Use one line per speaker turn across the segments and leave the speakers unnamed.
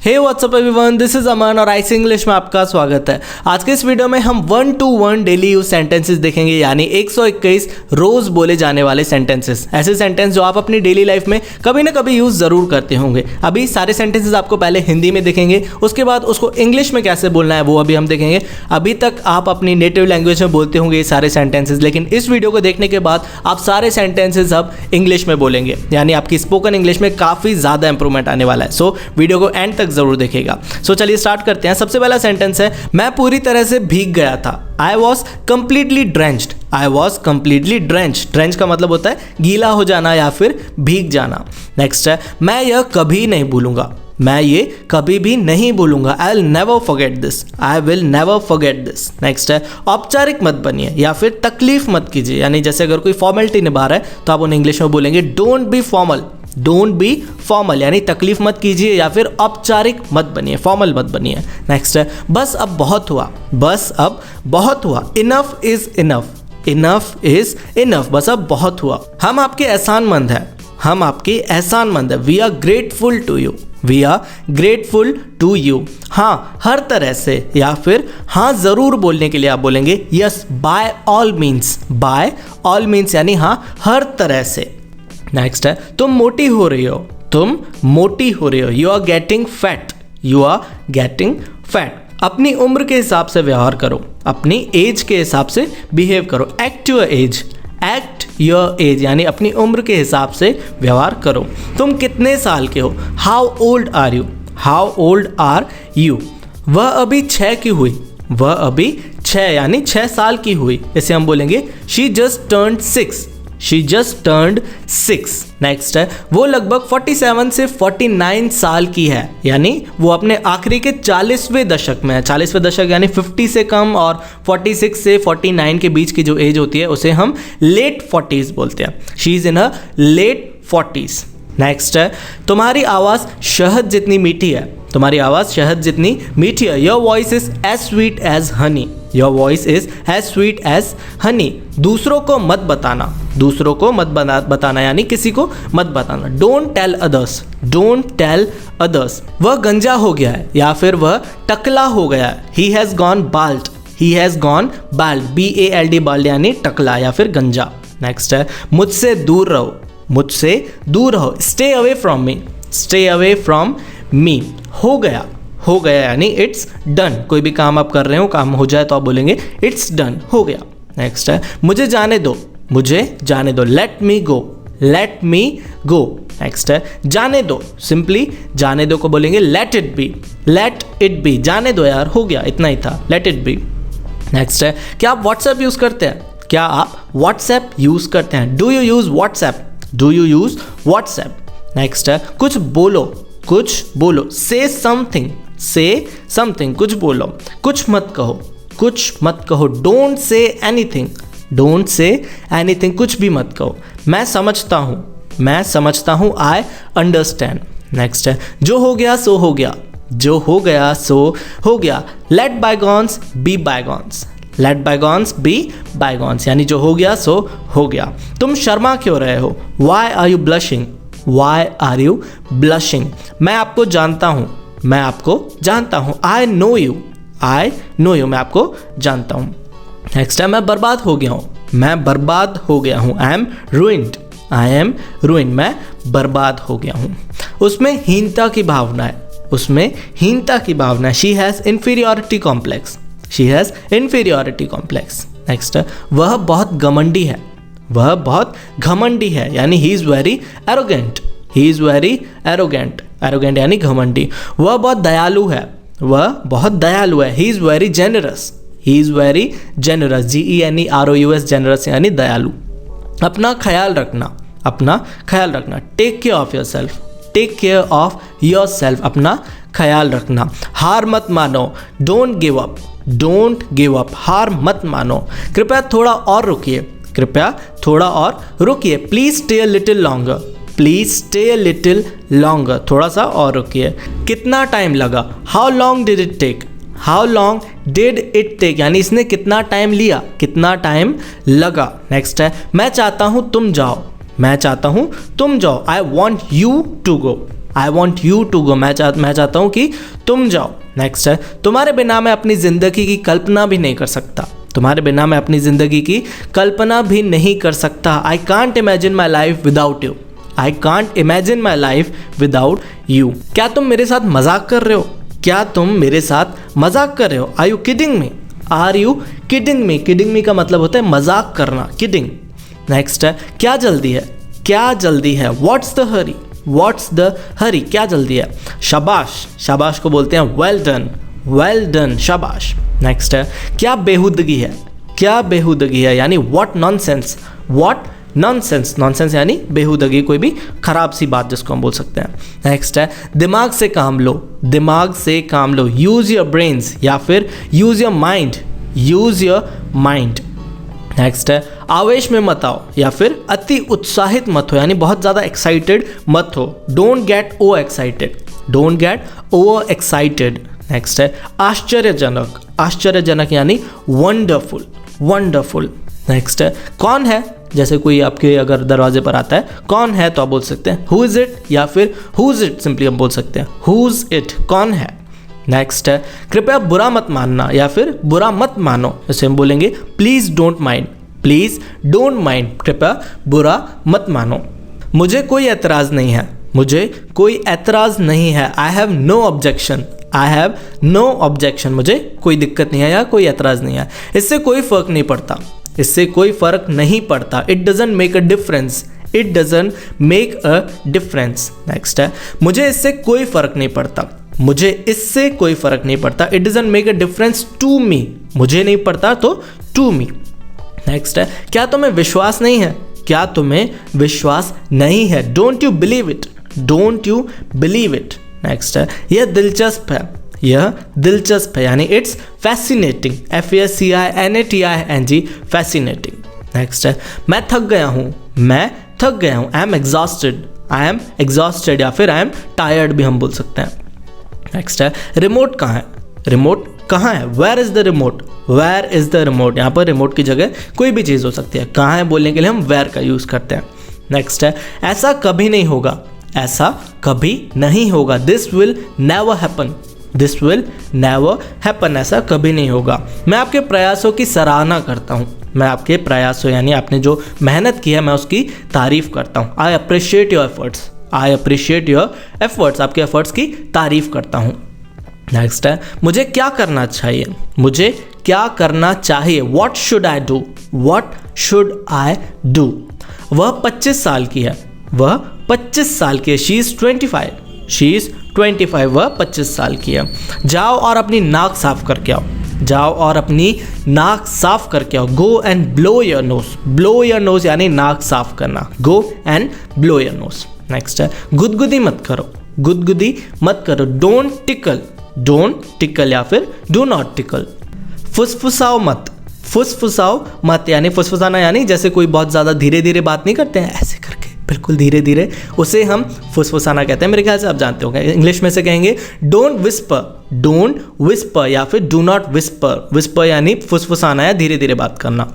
Hey what's up everyone, this is Aman और IC English में आपका स्वागत है। आज के इस वीडियो में हम 1 to 1 डेली यूज सेंटेंसेस देखेंगे, यानी 121 रोज बोले जाने वाले सेंटेंसेस। ऐसे सेंटेंस जो आप अपनी डेली लाइफ में कभी ना कभी यूज जरूर करते होंगे। अभी सारे सेंटेंसेस आपको पहले हिंदी में देखेंगे, उसके बाद उसको इंग्लिश में कैसे बोलना है वो अभी हम देखेंगे। अभी तक आप अपनी नेटिव लैंग्वेज में बोलते होंगे ये सारे सेंटेंसेस, लेकिन इस वीडियो को देखने के बाद आप सारे सेंटेंसेस अब इंग्लिश में बोलेंगे, यानी आपकी स्पोकन इंग्लिश में काफ़ी ज़्यादा इंप्रूवमेंट आने वाला है। सो वीडियो को एंड तक जरूर देखिएगा। सो चलिए स्टार्ट करते हैं। सबसे पहला सेंटेंस है, मैं पूरी तरह से भीग गया था। I was completely drenched. I was completely drenched. Drench का मतलब होता है गीला हो जाना या फिर भीग जाना। नेक्स्ट है, मैं यह कभी नहीं भूलूंगा। मैं ये कभी भी नहीं भूलूंगा। I will never forget this. I will never forget this. Next है, औपचारिक मत बनिए या फिर तकलीफ मत कीजिए, यानी जैसे अगर कोई फॉर्मेलिटी निभा रहा है तो आप उन्हें इंग्लिश में बोलेंगे don't be formal. Don't be formal यानी तकलीफ मत कीजिए या फिर औपचारिक मत बनिए, फॉर्मल मत बनिए। नेक्स्ट है, बस अब बहुत हुआ। बस अब बहुत हुआ। Enough is enough. Enough is enough. बस अब बहुत हुआ। हम आपके एहसानमंद हैं। हम आपके एहसानमंद हैं। We are grateful to you. We are grateful to you. हाँ हर तरह से या फिर हाँ ज़रूर बोलने के लिए आप बोलेंगे yes by all means. By all means यानी हाँ हर तरह से। नेक्स्ट है, तुम मोटी हो रही हो। तुम मोटी हो रही हो। You are getting fat. You are getting fat. अपनी उम्र के हिसाब से व्यवहार करो। अपनी एज के हिसाब से बिहेव करो। Act your age. Act your age यानी अपनी उम्र के हिसाब से व्यवहार करो। तुम कितने साल के हो। How old are you. How old are you. वह अभी 6 की हुई। वह अभी 6 यानी 6 साल की हुई। इसे हम बोलेंगे she just turned 6। She just turned 6। Next है, वो लगभग 47 से 49 साल की है, यानी वो अपने आखिरी के 40वें दशक में है। 40वें दशक यानी 50 से कम और 46 से 49 के बीच की जो एज होती है उसे हम लेट 40s बोलते हैं। She is in a late 40s। Next है, तुम्हारी आवाज़ शहद जितनी मीठी है। तुम्हारी आवाज़ शहद जितनी मीठी है। Your voice is as sweet as honey. Your voice is as sweet as honey. दूसरों को मत बताना। दूसरों को मत बताना यानी किसी को मत बताना। Don't tell others. Don't tell others. वह गंजा हो गया है या फिर वह टकला हो गया है। He has gone bald. He has gone bald. BALD bald यानी टकला या फिर गंजा। नेक्स्ट है, मुझसे दूर रहो। मुझसे दूर रहो। Stay away from me. Stay away from me. हो गया। हो गया यानी इट्स डन। कोई भी काम आप कर रहे हो, काम हो जाए तो आप बोलेंगे इट्स डन, हो गया। नेक्स्ट है, मुझे जाने दो। मुझे जाने दो। लेट मी गो। लेट मी गो। नेक्स्ट है, जाने दो। सिंपली जाने दो को बोलेंगे let it be. Let it be. जाने दो यार, हो गया, इतना ही था, लेट इट बी। नेक्स्ट है, क्या आप व्हाट्सएप यूज़ करते हैं। क्या आप व्हाट्सएप यूज़ करते हैं। Do you use WhatsApp. Do you use WhatsApp. Next है, कुछ बोलो। कुछ बोलो। से समथिंग। से समथिंग। कुछ बोलो। कुछ मत कहो। कुछ मत कहो। Don't say anything. Don't say anything. कुछ भी मत कहो। मैं समझता हूँ। मैं समझता हूँ। I understand. नेक्स्ट है, जो हो गया सो हो गया। जो हो गया सो हो गया। Let bygones be bygones. Let bygones be bygones यानी जो हो गया सो हो गया। तुम शर्मा क्यों रहे हो। Why are you blushing. Why are you blushing. मैं आपको जानता हूँ। मैं आपको जानता हूँ। I know you. I know you. मैं आपको जानता हूँ। नेक्स्ट है, मैं बर्बाद हो गया हूँ। मैं बर्बाद हो गया हूँ। I am ruined. I am ruined. मैं बर्बाद हो गया हूँ। उसमें हीनता की भावना है। उसमें हीनता की भावना है। She has inferiority complex. She has inferiority complex. Next है, वह बहुत घमंडी है। वह बहुत घमंडी है यानी ही is very arrogant. He is very arrogant. Arrogant यानी घमंडी। वह बहुत दयालु है। वह बहुत दयालु है। He is very generous. He is very generous. GENEROUS generous यानी दयालु। अपना ख्याल रखना। अपना ख्याल रखना। Take care of yourself. Take care of yourself. अपना ख्याल रखना। हार मत मानो। Don't give up. Don't give up. हार मत मानो। कृपया थोड़ा और रुकिए। कृपया थोड़ा और रुकिए। Please stay a little longer. Please stay a little longer. थोड़ा सा और रुकिए। कितना टाइम लगा। How long did it take. How long did it take यानी इसने कितना टाइम लिया, कितना टाइम लगा। नेक्स्ट है, मैं चाहता हूँ तुम जाओ। मैं चाहता हूँ तुम जाओ। I want you to go. I want you to go, मैं चाहता हूँ कि तुम जाओ। नेक्स्ट है, तुम्हारे बिना मैं अपनी ज़िंदगी की कल्पना भी नहीं कर सकता। तुम्हारे बिना मैं अपनी ज़िंदगी की कल्पना भी नहीं कर सकता। I can't imagine my life without you. I can't imagine my life without you. क्या तुम मेरे साथ मजाक कर रहे हो? क्या तुम मेरे साथ मजाक कर रहे हो? Are you kidding me? Are you kidding me? Kidding me का मतलब होता है मजाक करना, किडिंग। नेक्स्ट है, क्या जल्दी है? क्या जल्दी है? What's the hurry? What's the hurry? क्या जल्दी है? शाबाश, शाबाश को बोलते हैं वेल डन, वेल डन, शाबाश। नेक्स्ट है, क्या बेहुदगी है? क्या बेहुदगी है यानी what nonsense, what nonsense. Nonsense यानी बेहुदगी, कोई भी खराब सी बात जिसको हम बोल सकते हैं। नेक्स्ट है, दिमाग से काम लो, दिमाग से काम लो, यूज़ योर ब्रेन्स या फिर use your mind, use your mind. Next है, आवेश में मत आओ या फिर अति उत्साहित मत हो यानी बहुत ज़्यादा एक्साइटेड मत हो। Don't get over excited, don't get over excited. Next है, आश्चर्यजनक, आश्चर्यजनक यानी वंडरफुल, वंडरफुल। नेक्स्ट है, कौन है? जैसे कोई आपके अगर दरवाजे पर आता है, कौन है, तो आप बोल सकते हैं हु इज़ इट या फिर हु इज़ इट, सिंपली हम बोल सकते हैं हु इज़ इट, कौन है। नेक्स्ट है, कृपया बुरा मत मानना या फिर बुरा मत मानो, जैसे हम बोलेंगे please don't mind, please don't mind, कृपया बुरा मत मानो। मुझे कोई एतराज़ नहीं है, मुझे कोई एतराज़ नहीं है। I have no objection, I have no objection, मुझे कोई दिक्कत नहीं है या कोई एतराज़ नहीं है। इससे कोई फ़र्क नहीं पड़ता, इससे कोई फ़र्क नहीं पड़ता। It doesn't make a difference, it doesn't make a difference. Next है, मुझे इससे कोई फ़र्क नहीं पड़ता, मुझे इससे कोई फ़र्क नहीं पड़ता। It doesn't make a difference to me, मुझे नहीं पड़ता तो टू मी। नेक्स्ट है, क्या तुम्हें विश्वास नहीं है? क्या तुम्हें विश्वास नहीं है? Don't you believe it, don't you believe it. Next है, यह दिलचस्प है, यह दिलचस्प है यानी it's fascinating, FASCINATING, fascinating. Next है, मैं थक गया हूँ, मैं थक गया हूँ। I am exhausted, I am exhausted या फिर आई एम टायर्ड भी हम बोल सकते हैं। नेक्स्ट है, रिमोट कहाँ है? रिमोट कहाँ है? Where is the remote, where is the remote. यहाँ पर रिमोट की जगह कोई भी चीज़ हो सकती है, कहाँ है बोलने के लिए हम वेयर का यूज़ करते हैं। नेक्स्ट है, ऐसा कभी नहीं होगा, ऐसा कभी नहीं होगा। This will never happen, this will never happen, ऐसा कभी नहीं होगा। मैं आपके प्रयासों की सराहना करता हूँ, मैं आपके प्रयासों यानी आपने जो मेहनत की है मैं उसकी तारीफ़ करता हूँ। I appreciate your efforts, I appreciate your efforts, आपके एफर्ट्स की तारीफ़ करता हूँ। नेक्स्ट है, मुझे क्या करना चाहिए? मुझे क्या करना चाहिए? What should I do, what should I do. वह 25 साल की है, वह 25 साल की है। शी इज़ 25, शी इज़ 25, वह 25 साल की है। जाओ और अपनी नाक साफ करके आओ, जाओ और अपनी नाक साफ करके आओ। Go and blow your nose, blow your nose यानी नाक साफ करना। Go and blow your nose. Next है, गुदगुदी मत करो, गुदगुदी मत करो। डोंट टिकल, डोंट टिकल या फिर डू नॉट टिकल। फुसफुसाओ मत, फुसफुसाओ मत यानी फुसफुसाना यानी जैसे कोई बहुत ज़्यादा धीरे धीरे बात नहीं करते हैं, ऐसे करके बिल्कुल धीरे धीरे, उसे हम फुसफुसाना कहते हैं। मेरे ख्याल से आप जानते होंगे। इंग्लिश में से कहेंगे डोंट विस्पर, डोंट विस्पर या फिर डू नॉट विस्पर। विस्पर यानी फुसफुसाना या धीरे धीरे बात करना।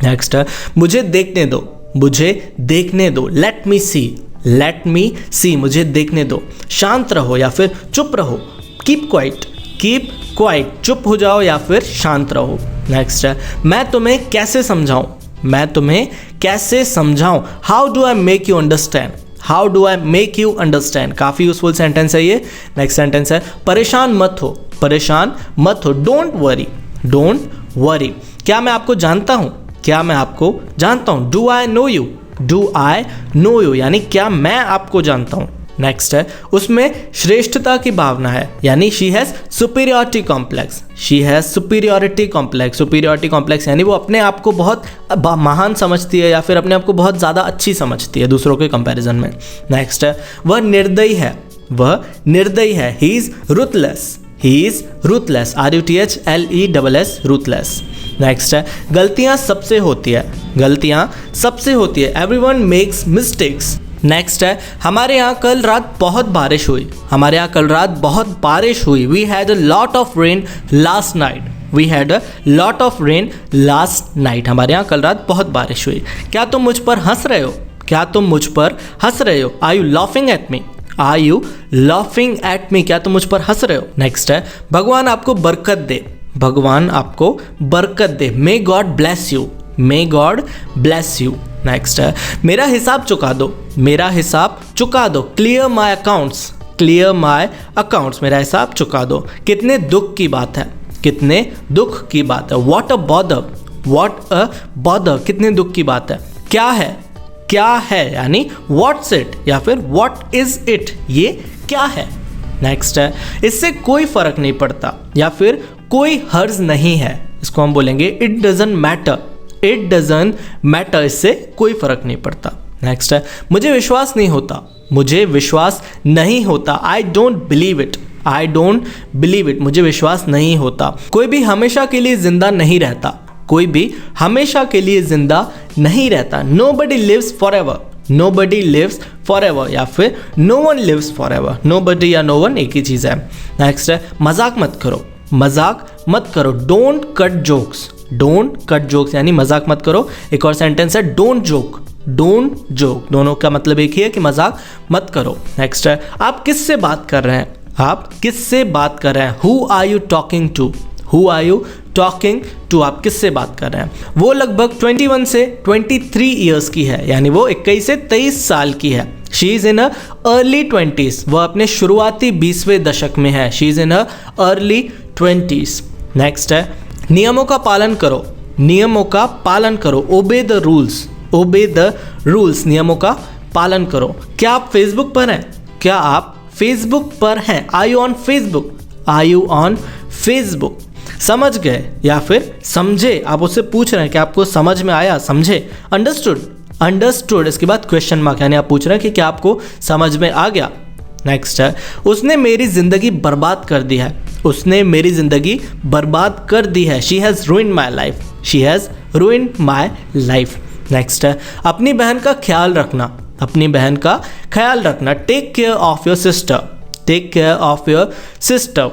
नेक्स्ट है, मुझे देखने दो, मुझे देखने दो। लेट मी सी, लेट मी सी, मुझे देखने दो। शांत रहो या फिर चुप रहो। कीप क्वाइट, कीप क्वाइट, चुप हो जाओ या फिर शांत रहो। नेक्स्ट है, मैं तुम्हें कैसे समझाऊं, मैं तुम्हें कैसे समझाऊं। How do I make you understand, how do I make you understand. काफ़ी यूजफुल सेंटेंस है ये। नेक्स्ट सेंटेंस है, परेशान मत हो, परेशान मत हो। Don't worry, don't worry. क्या मैं आपको जानता हूँ, क्या मैं आपको जानता हूँ। Do I know you, do I know you यानी क्या मैं आपको जानता हूँ। नेक्स्ट है, उसमें श्रेष्ठता की भावना है यानी she has superiority complex, she has superiority complex. Superiority complex यानी वो अपने आप को बहुत महान समझती है या फिर अपने आप को बहुत ज़्यादा अच्छी समझती है दूसरों के कंपैरिजन में। नेक्स्ट है, वह निर्दयी है, वह निर्दयी है। He is ruthless, he is ruthless, RUTHLESS, ruthless. Next है, गलतियाँ सबसे होती है, गलतियाँ सबसे होती है। Everyone makes mistakes. नेक्स्ट है, हमारे यहाँ कल रात बहुत बारिश हुई, हमारे यहाँ कल रात बहुत बारिश हुई। We had a lot of rain last night, we had a lot of rain last night. हमारे यहाँ कल रात बहुत बारिश हुई। क्या तुम मुझ पर हंस रहे हो, क्या तुम मुझ पर हंस रहे हो। Are you laughing at me, are you laughing at me, क्या तुम मुझ पर हंस रहे हो। नेक्स्ट है भगवान आपको बरकत दे, भगवान आपको बरकत दे, may God bless you, may God bless you. Next है मेरा हिसाब चुका दो, मेरा हिसाब चुका दो, clear my accounts, clear my accounts, मेरा हिसाब चुका दो। कितने दुख की बात है, कितने दुख की बात है, what a bother, what a bother, कितने दुख की बात है। क्या है, क्या है यानी व्हाट्स इट या फिर व्हाट इज इट, ये क्या है। नेक्स्ट है इससे कोई फर्क नहीं पड़ता या फिर कोई हर्ज नहीं है, इसको हम बोलेंगे it doesn't matter, it doesn't matter, इससे कोई फर्क नहीं पड़ता। नेक्स्ट है मुझे विश्वास नहीं होता, मुझे विश्वास नहीं होता, I don't believe it, I don't believe it, मुझे विश्वास नहीं होता। कोई भी हमेशा के लिए जिंदा नहीं रहता, कोई भी हमेशा के लिए जिंदा नहीं रहता, nobody lives forever, nobody lives forever या फिर no one lives forever, nobody या no one एक ही चीज़ है। नेक्स्ट है मजाक मत करो, मजाक मत करो, don't cut jokes, don't cut jokes यानी मजाक मत करो। एक और सेंटेंस है डोंट जोक, डोंट जोक, दोनों का मतलब एक ही है कि मजाक मत करो। नेक्स्ट है आप किससे बात कर रहे हैं, आप किससे बात कर रहे हैं, who are you talking to, who are you talking to, आप किससे बात कर रहे हैं। वो लगभग 21 से 23 ईयर्स की है, यानी वो 21 से 23 साल की है। She is in early 20s, वह अपने शुरुआती 20वें दशक में है, she is in early 20s। Next है नियमों का पालन करो, नियमों का पालन करो, obey the rules, obey the rules, नियमों का पालन करो। क्या आप फेसबुक पर हैं, क्या आप फेसबुक पर हैं, are you on Facebook, are you on Facebook. समझ गए या फिर समझे, आप उससे पूछ रहे हैं कि आपको समझ में आया, समझे, अंडरस्टूड, अंडरस्टूड, इसके बाद क्वेश्चन मार्क यानी आप पूछ रहे हैं कि क्या आपको समझ में आ गया। नेक्स्ट है उसने मेरी ज़िंदगी बर्बाद कर दी है, उसने मेरी ज़िंदगी बर्बाद कर दी है, she has ruined my life, she has ruined my life. Next है अपनी बहन का ख्याल रखना, अपनी बहन का ख्याल रखना, take care of your sister, take care of your sister.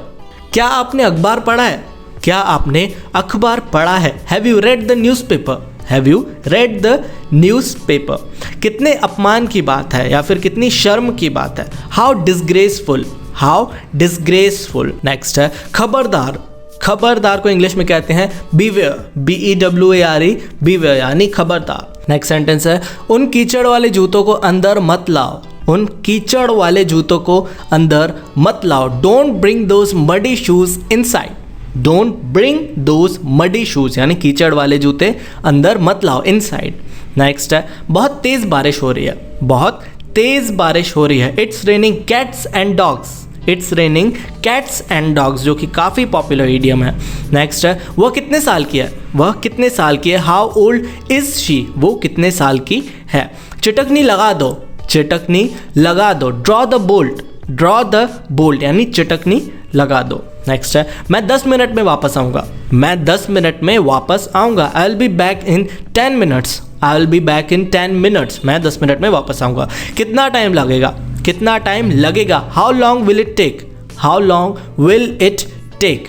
क्या आपने अखबार पढ़ा है, क्या आपने अखबार पढ़ा है, have you read the newspaper, have you read the newspaper. कितने अपमान की बात है या फिर कितनी शर्म की बात है, how disgraceful, how disgraceful. Next है खबरदार, खबरदार को इंग्लिश में कहते हैं बीवेयर, BEWARE, बीवेयर यानी खबरदार। नेक्स्ट सेंटेंस है उन कीचड़ वाले जूतों को अंदर मत लाओ, उन कीचड़ वाले जूतों को अंदर मत लाओ, don't bring those muddy shoes inside, don't bring those muddy shoes यानी कीचड़ वाले जूते अंदर मत लाओ, इनसाइड। नेक्स्ट है बहुत तेज बारिश हो रही है, बहुत तेज बारिश हो रही है, it's raining cats and dogs, it's raining cats and dogs जो कि काफ़ी पॉपुलर ईडियम है। नेक्स्ट है वह कितने साल की है, वह कितने साल की है, हाउ ओल्ड इज शी, वो कितने साल की है। चिटकनी लगा दो, चिटकनी लगा दो, draw the bolt, draw the bolt यानी चिटकनी लगा दो। नेक्स्ट है मैं 10 मिनट में वापस आऊँगा, मैं 10 मिनट में वापस आऊँगा, I will be back in 10 minutes, I will be back in 10 minutes, मैं 10 मिनट में वापस आऊँगा। कितना टाइम लगेगा, कितना टाइम लगेगा, how long will it take, how long will it take.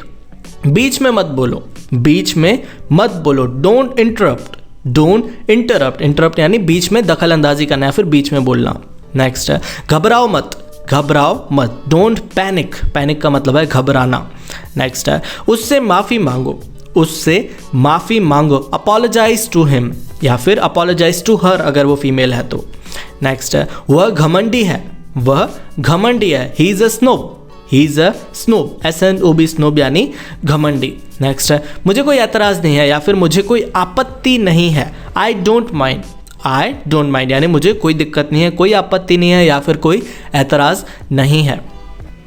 बीच में मत बोलो, बीच में मत बोलो, don't interrupt, don't interrupt, interrupt यानी बीच में दखल अंदाजी करना है फिर बीच में बोलना। नेक्स्ट है घबराओ मत, घबराओ मत, डोंट पैनिक, पैनिक का मतलब है घबराना। नेक्स्ट है उससे माफ़ी मांगो, उससे माफ़ी मांगो, अपोलोजाइज टू हिम या फिर अपोलोजाइज टू हर अगर वो फीमेल है तो। नेक्स्ट है वह घमंडी है, वह घमंडी है, he is a snob, he is a snob, SNOB snob यानी घमंडी। नेक्स्ट है मुझे कोई एतराज़ नहीं है या फिर मुझे कोई आपत्ति नहीं है, I don't mind, I don't mind यानी मुझे कोई दिक्कत नहीं है, कोई आपत्ति नहीं है या फिर कोई एतराज़ नहीं है।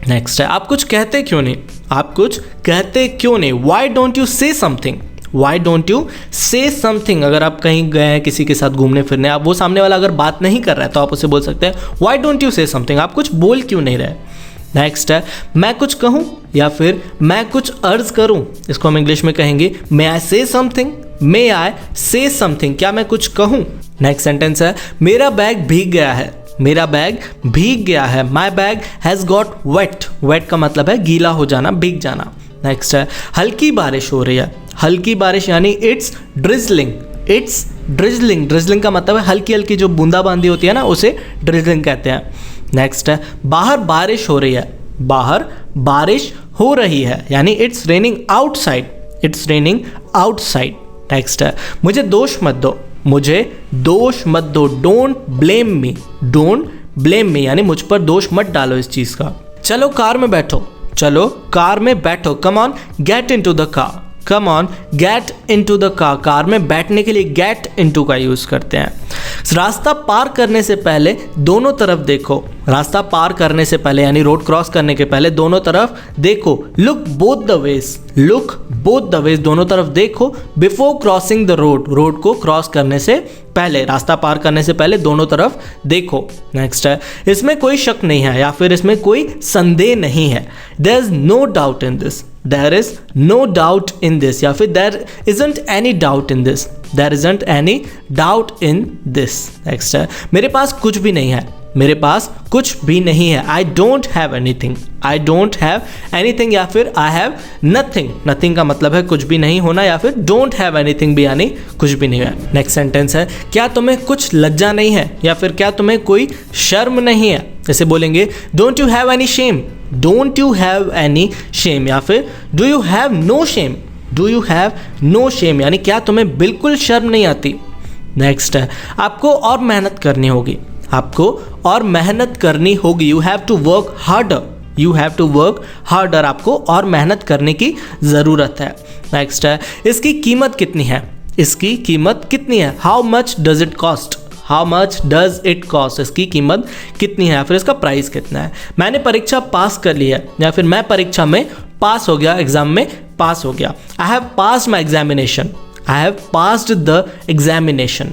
नेक्स्ट है आप कुछ कहते क्यों नहीं, आप कुछ कहते क्यों नहीं, वाई डोंट यू से समथिंग, वाई डोंट यू से समथिंग। अगर आप कहीं गए हैं किसी के साथ घूमने फिरने, आप वो सामने वाला अगर बात नहीं कर रहा है तो आप उसे बोल सकते हैं वाई डोंट यू से समथिंग, आप कुछ बोल क्यों नहीं रहे। नेक्स्ट है मैं कुछ कहूँ या फिर मैं कुछ अर्ज करूँ, इसको हम इंग्लिश में कहेंगे मे आई से समथिंग, मे आई से समथिंग, क्या मैं कुछ कहूँ। नेक्स्ट सेंटेंस है मेरा बैग भीग गया है, मेरा बैग भीग गया है, my bag has got wet, wet का मतलब है गीला हो जाना, भीग जाना। नेक्स्ट है हल्की बारिश हो रही है, हल्की बारिश यानी it's drizzling, it's drizzling, drizzling का मतलब है हल्की हल्की जो बूंदाबांदी होती है ना उसे ड्रिजलिंग कहते हैं। नेक्स्ट है बाहर बारिश हो रही है, बाहर बारिश हो रही है यानी it's raining outside, it's raining outside. Next है मुझे दोष मत दो, मुझे दोष मत दो, don't blame me, don't blame me यानी मुझ पर दोष मत डालो इस चीज़ का। चलो कार में बैठो, चलो कार में बैठो, come on get into the car, come on get into the car, car में बैठने के लिए गेट इनटू का यूज़ करते हैं। रास्ता पार करने से पहले दोनों तरफ देखो, रास्ता पार करने से पहले यानी रोड क्रॉस करने के पहले दोनों तरफ देखो, look both the ways, look both the ways, दोनों तरफ देखो, before crossing the road, road को क्रॉस करने से पहले, रास्ता पार करने से पहले दोनों तरफ देखो। नेक्स्ट है इसमें कोई शक नहीं है या फिर इसमें कोई संदेह नहीं है, there is no doubt in this, there is no doubt in this या फिर there isn't any doubt in this, there isn't any doubt in this. Next है मेरे पास कुछ भी नहीं है, मेरे पास कुछ भी नहीं है, I don't have anything, I don't have anything या फिर आई हैव नथिंग, नथिंग का मतलब है कुछ भी नहीं होना या फिर डोंट हैव एनीथिंग भी यानी कुछ भी नहीं है। नेक्स्ट सेंटेंस है क्या तुम्हें कुछ लज्जा नहीं है या फिर क्या तुम्हें कोई शर्म नहीं है, जैसे बोलेंगे don't you have any shame, don't you have any shame या फिर do you have no shame, do you have no shame यानी क्या तुम्हें बिल्कुल शर्म नहीं आती। नेक्स्ट है आपको और मेहनत करनी होगी, आपको और मेहनत करनी होगी, you have to work harder, you have to work harder, आपको और मेहनत करने की ज़रूरत है। नेक्स्ट है इसकी कीमत कितनी है, इसकी कीमत कितनी है, how much does it cost, how much does it cost, इसकी कीमत कितनी है या फिर इसका प्राइस कितना है। मैंने परीक्षा पास कर ली है या फिर मैं परीक्षा में पास हो गया, एग्जाम में पास हो गया, I have passed my examination, I have passed the examination.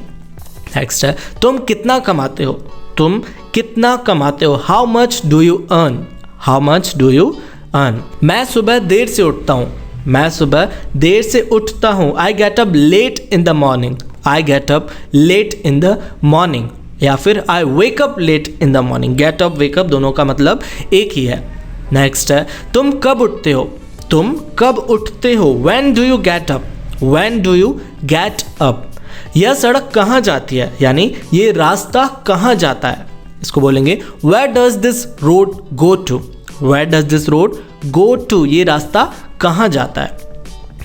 Next है तुम कितना कमाते हो, तुम कितना कमाते हो, how much do you earn, how much do you earn. मैं सुबह देर से उठता हूँ, मैं सुबह देर से उठता हूँ, I get up late in the morning, I get up late in the morning या फिर I wake up late in the morning, get up wake up दोनों का मतलब एक ही है। नेक्स्ट है तुम कब उठते हो, तुम कब उठते हो, when do you get up, when do you get up. यह सड़क कहाँ जाती है यानी ये रास्ता कहाँ जाता है, इसको बोलेंगे where does this road go to, where does this road go to, ये रास्ता कहाँ जाता है।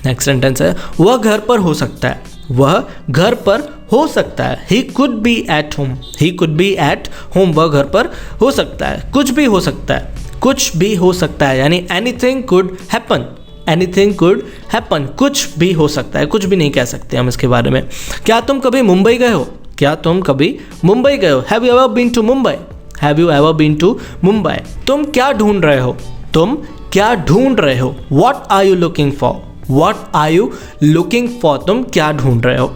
नेक्स्ट सेंटेंस है वह घर पर हो सकता है, वह घर पर हो सकता है, he could be at home, he could be at home, वह घर पर हो सकता है, कुछ भी हो सकता है, कुछ भी हो सकता है यानी anything could happen, anything could happen, कुछ भी हो सकता है, कुछ भी नहीं कह सकते हम इसके बारे में। क्या तुम कभी मुंबई गए हो, क्या तुम कभी मुंबई गए हो, have you ever been to Mumbai, have you ever been to Mumbai. तुम क्या ढूंढ रहे हो, तुम क्या ढूंढ रहे हो, what are you looking for, what are you looking for, तुम क्या ढूंढ रहे हो।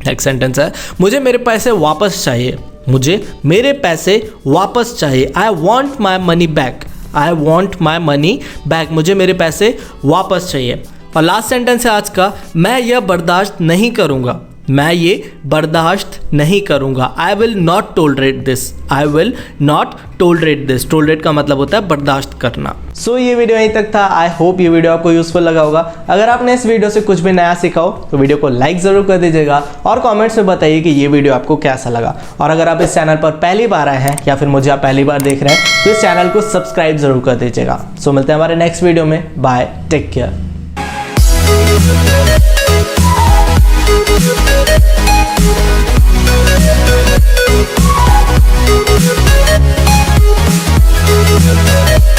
नेक्स्ट सेंटेंस है मुझे मेरे पैसे वापस चाहिए, मुझे मेरे पैसे वापस चाहिए, I want my money back, I want my money back, मुझे मेरे पैसे वापस चाहिए। और लास्ट सेंटेंस है आज का, मैं यह बर्दाश्त नहीं करूँगा, मैं ये बर्दाश्त नहीं करूँगा, I will not tolerate this, I will not tolerate this, tolerate का मतलब होता है बर्दाश्त करना। सो ये वीडियो यहीं तक था, आई होप ये वीडियो आपको यूजफुल लगा होगा। अगर आपने इस वीडियो से कुछ भी नया सीखा हो तो वीडियो को लाइक ज़रूर कर दीजिएगा और कॉमेंट्स में बताइए कि ये वीडियो आपको कैसा लगा। और अगर आप इस चैनल पर पहली बार आए हैं या फिर मुझे आप पहली बार देख रहे हैं तो इस चैनल को सब्सक्राइब जरूर कर दीजिएगा। सो मिलते हैं हमारे नेक्स्ट वीडियो में, bye, take care.
We'll be right back.